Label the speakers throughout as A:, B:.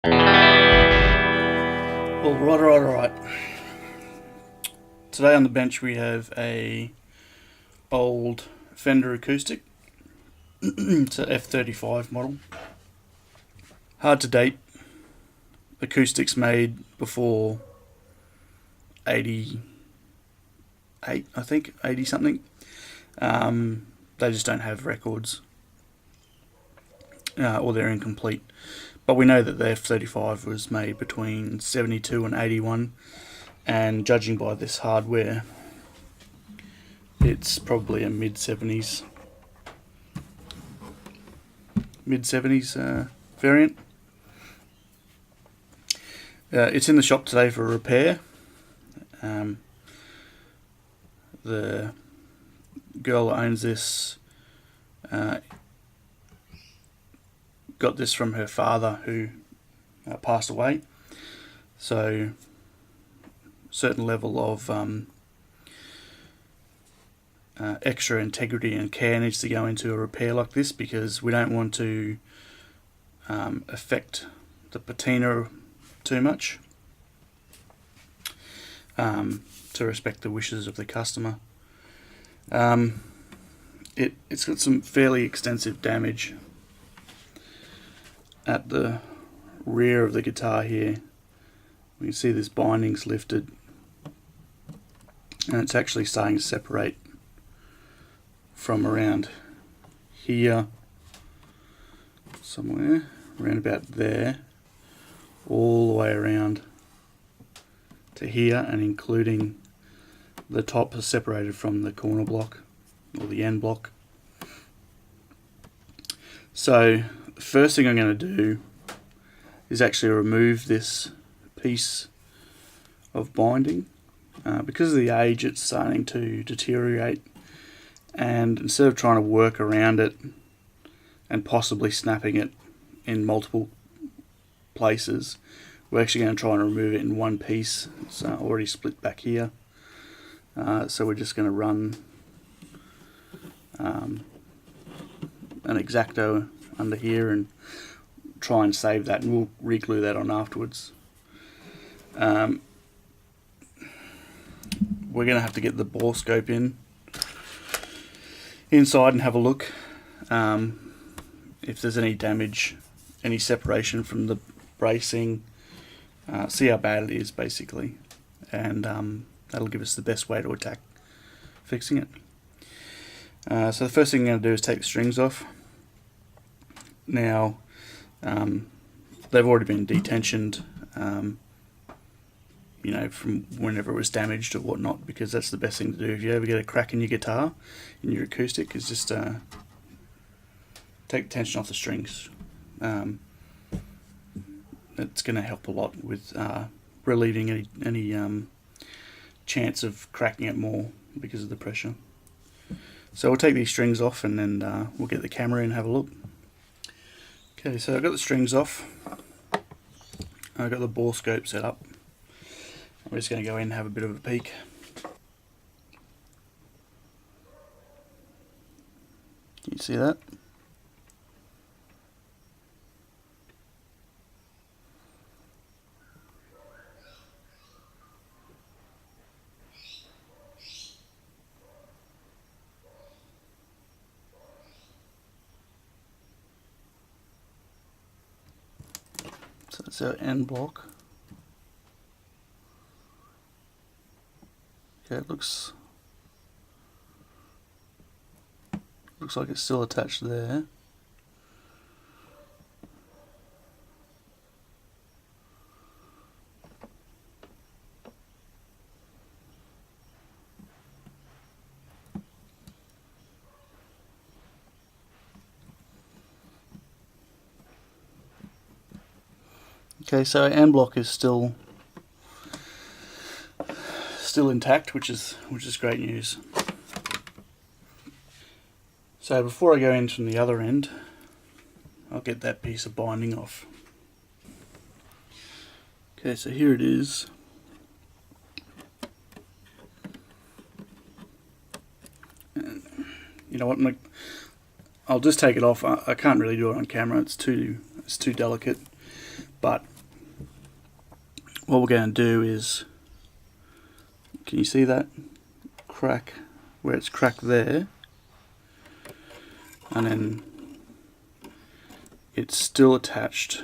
A: Alright. Today on the bench we have a old Fender Acoustic. It's an F35 model. Hard to date. Acoustics made before 88, I think, 80 something. They just don't have records, or they're incomplete. But we know that the F35 was made between 72 and 81, and judging by this hardware, it's probably a mid-70s variant. It's in the shop today for repair. The girl that owns this got this from her father, who passed away, so certain level of extra integrity and care needs to go into a repair like this, because we don't want to affect the patina too much, to respect the wishes of the customer. It's got some fairly extensive damage at the rear of the guitar here. We can see this binding's lifted, and it's actually starting to separate from around here, somewhere around about there, all the way around to here, and including the top is separated from the corner block or the end block. So the first thing I'm going to do is actually remove this piece of binding. Because of the age, it's starting to deteriorate, and instead of trying to work around it and possibly snapping it in multiple places, we're actually going to try and remove it in one piece. It's already split back here, so we're just going to run an X-Acto under here and try and save that, and we'll re-glue that on afterwards. We're going to have to get the bore scope inside and have a look if there's any damage, any separation from the bracing, see how bad it is basically, and that'll give us the best way to attack fixing it. So the first thing I'm going to do is take the strings off. Now they've already been detensioned, from whenever it was damaged or whatnot, because that's the best thing to do if you ever get a crack in your guitar, in your acoustic, is just take the tension off the strings. It's going to help a lot with relieving any chance of cracking it more because of the pressure. So we'll take these strings off, and then we'll get the camera in and have a look. Okay, so I've got the strings off. I've got the bore scope set up. We're just going to go in and have a bit of a peek. Can you see that? So that's our end block. Okay, it looks like it's still attached there. Okay, so our end block is still intact, which is great news. So before I go in from the other end, I'll get that piece of binding off. Okay, so here it is. And you know what? I'll just take it off. I can't really do it on camera. It's too delicate. But what we're going to do is, can you see that crack where it's cracked there, and then it's still attached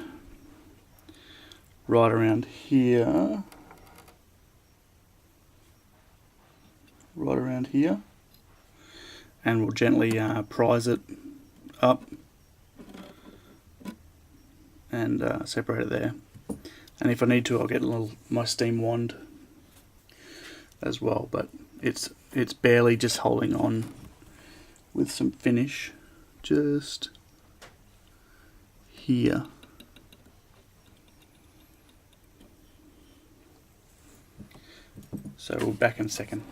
A: right around here, and we'll gently prise it up and separate it there. And if I need to, I'll get my steam wand as well, but it's barely just holding on with some finish just here. So we'll back in a second.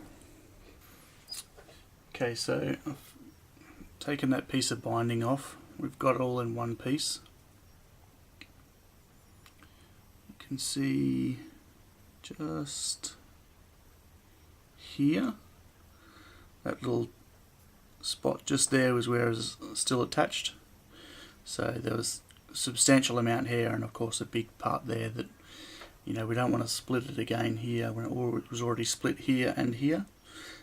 A: Okay, so I've taken that piece of binding off. We've got it all in one piece. You can see just here, that little spot just there was where it was still attached. So there was a substantial amount here, and of course a big part there that, you know, we don't want to split it again here when it was already split here and here.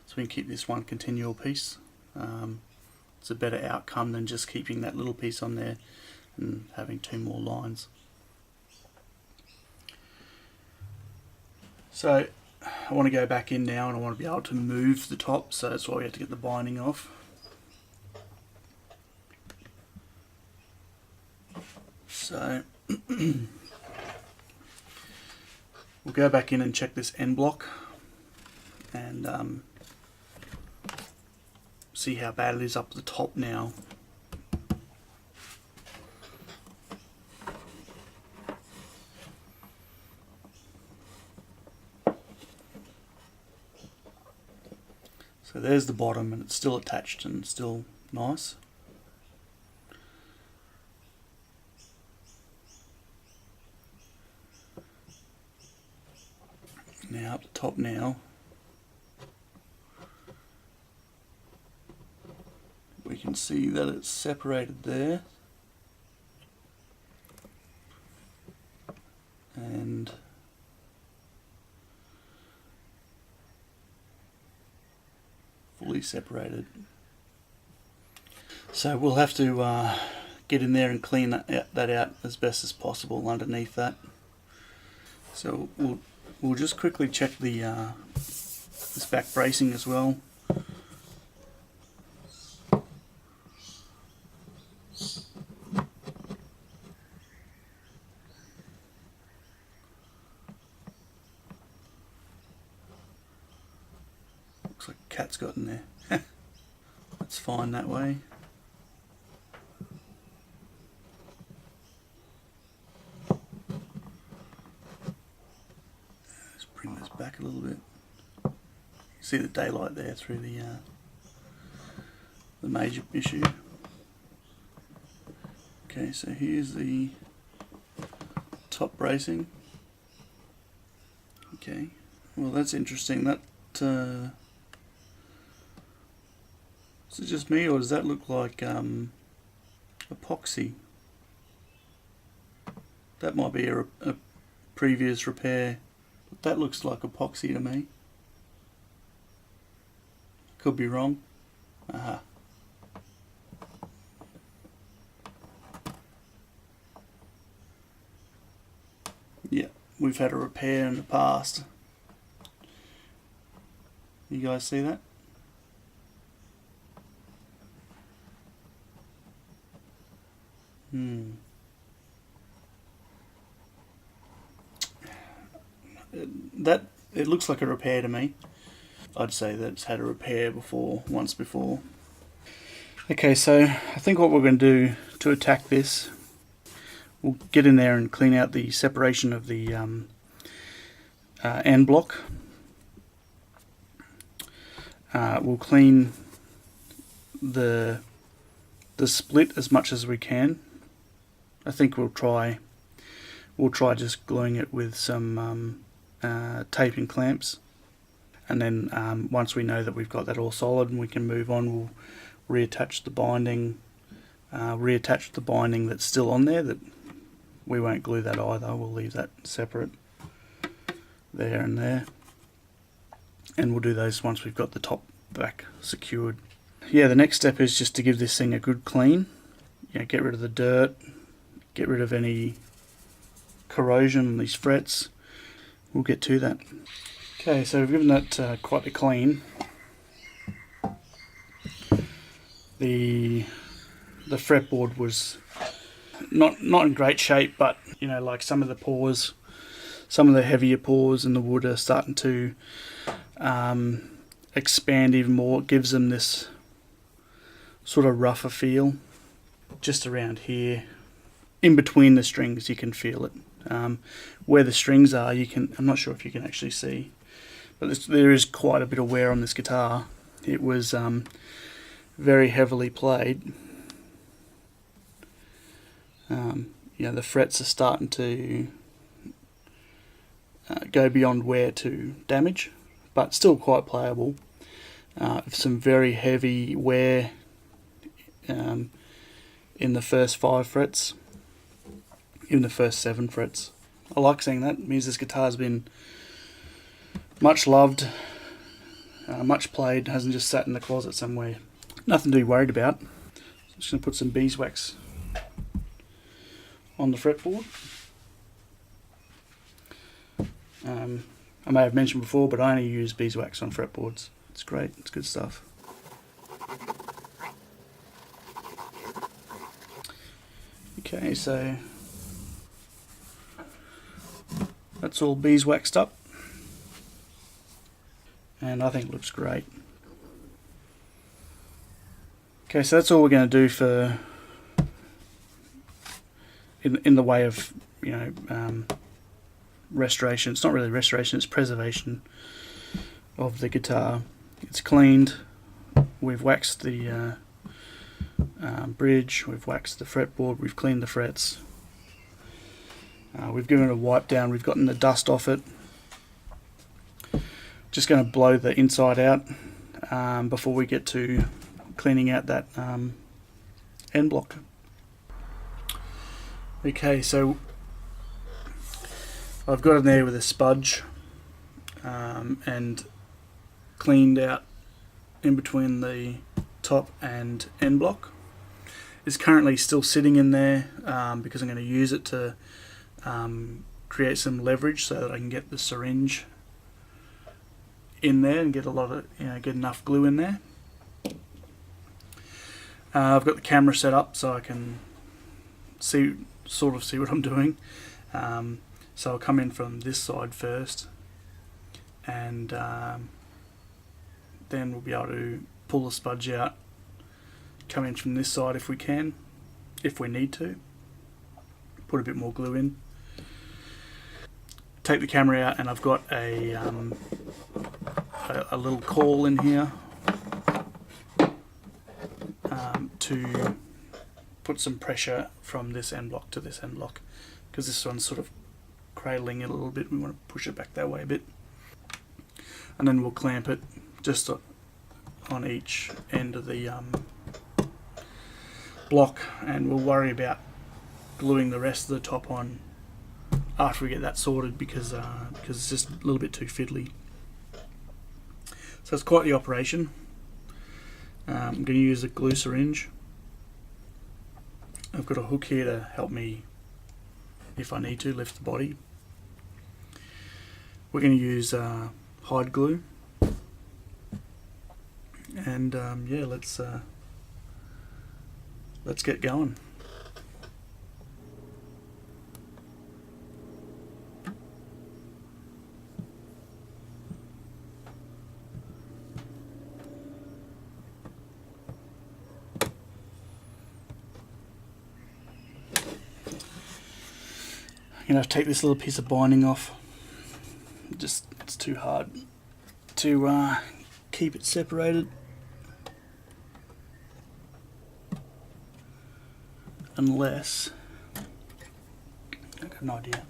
A: So we can keep this one continual piece. It's a better outcome than just keeping that little piece on there and having two more lines. So I want to go back in now, and I want to be able to move the top, so that's why we have to get the binding off. So we'll go back in and check this end block and see how bad it is up the top now. So there's the bottom, and it's still attached and still nice. Now up the top now, we can see that it's separated there, and fully separated. So we'll have to get in there and clean that out as best as possible underneath that. So we'll just quickly check the this back bracing as well. Looks like a cat's got in there. That's fine that way. Let's bring this back a little bit. You can see the daylight there through the major issue. Okay, so here's the top bracing. Okay, well that's interesting. That is it just me, or does that look like epoxy? That might be a previous repair, but that looks like epoxy to me. Could be wrong. Aha. Yeah, we've had a repair in the past. You guys see that? It looks like a repair to me. I'd say that it's had a repair once before. Okay, so I think what we're going to do to attack this, we'll get in there and clean out the separation of the end block. We'll clean the split as much as we can. I think we'll try just gluing it with some tape and clamps, and then once we know that we've got that all solid and we can move on, we'll reattach the binding that's still on there. That we won't glue that either, we'll leave that separate. there and there, and we'll do those once we've got the top back secured. Yeah, the next step is just to give this thing a good clean. You know, get rid of the dirt, get rid of any corrosion on these frets. We'll get to that. Okay, so we've given that quite a clean. The fretboard was not in great shape, but you know, like some of the pores, some of the heavier pores in the wood are starting to expand even more. It gives them this sort of rougher feel. Just around here, in between the strings, you can feel it. Where the strings are, you can. I'm not sure if you can actually see, but there is quite a bit of wear on this guitar. It was very heavily played. You know, the frets are starting to go beyond wear to damage, but still quite playable. Some very heavy wear in the first 5 frets, even the first 7 frets. I like saying that. It means this guitar has been much loved, much played, hasn't just sat in the closet somewhere. Nothing to be worried about. Just going to put some beeswax on the fretboard. I may have mentioned before, but I only use beeswax on fretboards. It's great, it's good stuff. Okay, so that's all beeswaxed up, and I think it looks great. Okay, so that's all we're going to do for in the way of, you know, restoration. It's not really restoration, it's preservation of the guitar. It's cleaned, we've waxed the bridge, we've waxed the fretboard, we've cleaned the frets, we've given it a wipe down, we've gotten the dust off it. Just going to blow the inside out before we get to cleaning out that end block. Okay, so I've got in there with a spudge and cleaned out in between the top and end block. It's currently still sitting in there because I'm going to use it to create some leverage so that I can get the syringe in there and get a lot of, you know, get enough glue in there. I've got the camera set up so I can sort of see what I'm doing. So I'll come in from this side first, and then we'll be able to pull the spudge out, come in from this side if we can, if we need to, put a bit more glue in, take the camera out, and I've got a little caul in here to put some pressure from this end block to this end block, because this one's sort of cradling it a little bit. We want to push it back that way a bit, and then we'll clamp it just on each end of the block, and we'll worry about gluing the rest of the top on after we get that sorted, because it's just a little bit too fiddly. So it's quite the operation. I'm going to use a glue syringe. I've got a hook here to help me, if I need to, lift the body. We're going to use hide glue, and yeah, let's get going. I'm going to have to take this little piece of binding off. It's too hard to keep it separated. Unless, I've got an idea.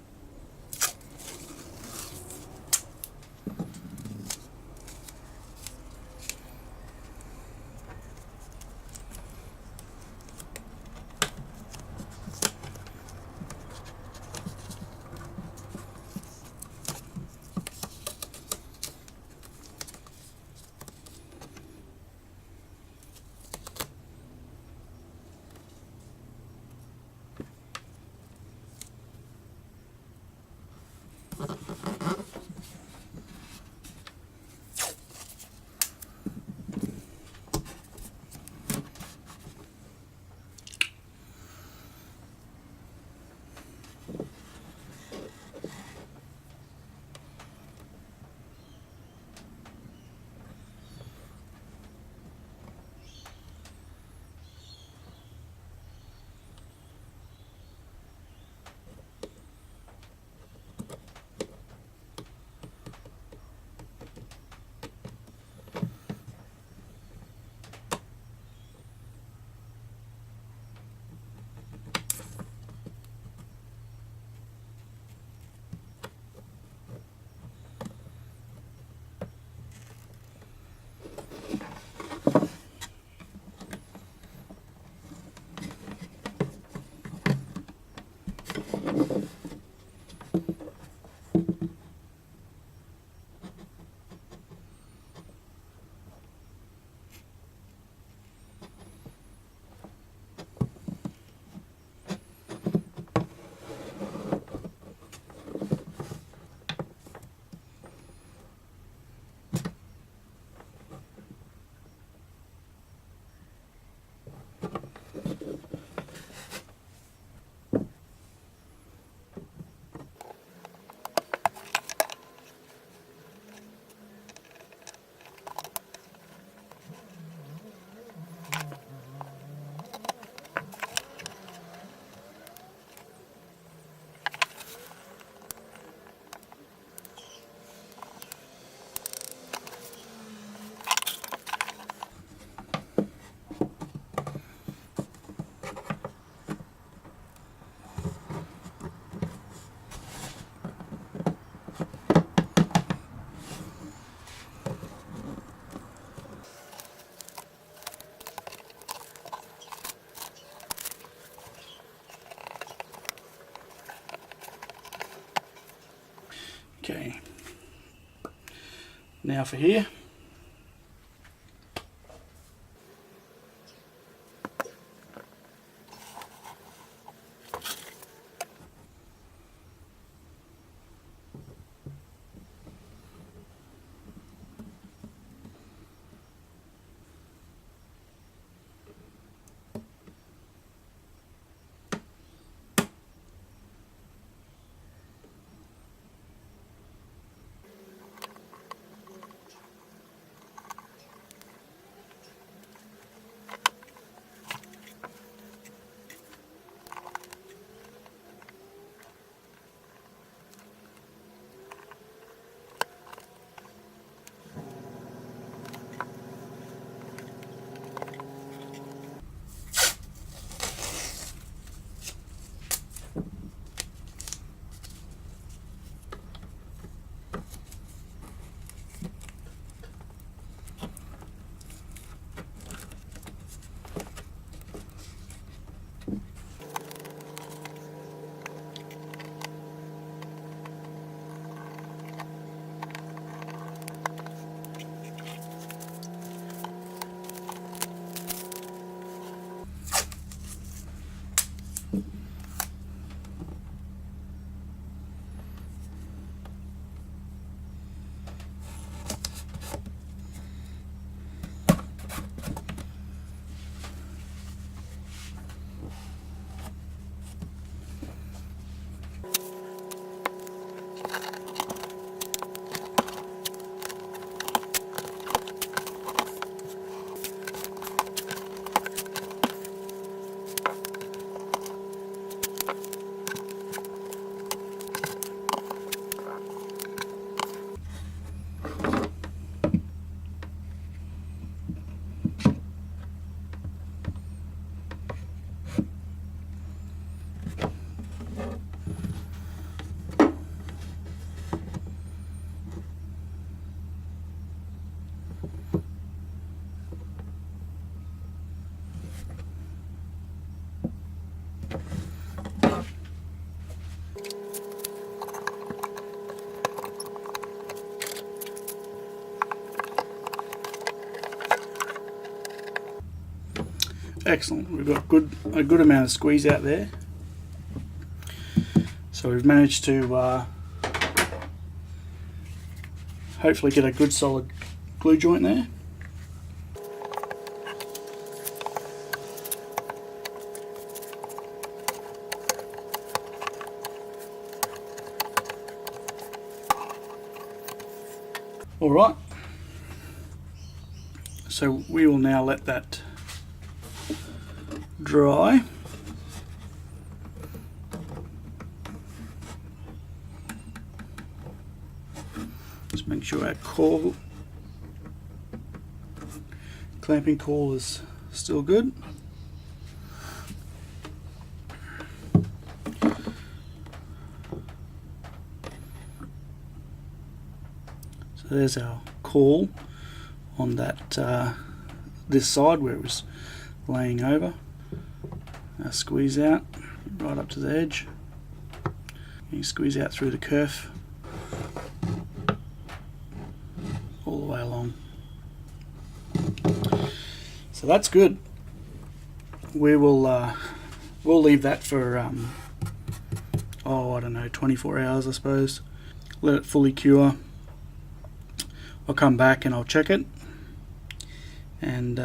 A: Okay, now for here. Excellent, we've got a good amount of squeeze out there. So we've managed to hopefully get a good solid glue joint there. Alright, so we will now let that dry. Just make sure our caul, clamping caul is still good. So there's our caul on that this side where it was laying over. Squeeze out right up to the edge. You squeeze out through the kerf all the way along. So that's good. We will we'll leave that for I don't know, 24 hours I suppose. Let it fully cure. I'll come back and I'll check it, and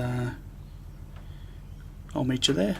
A: I'll meet you there.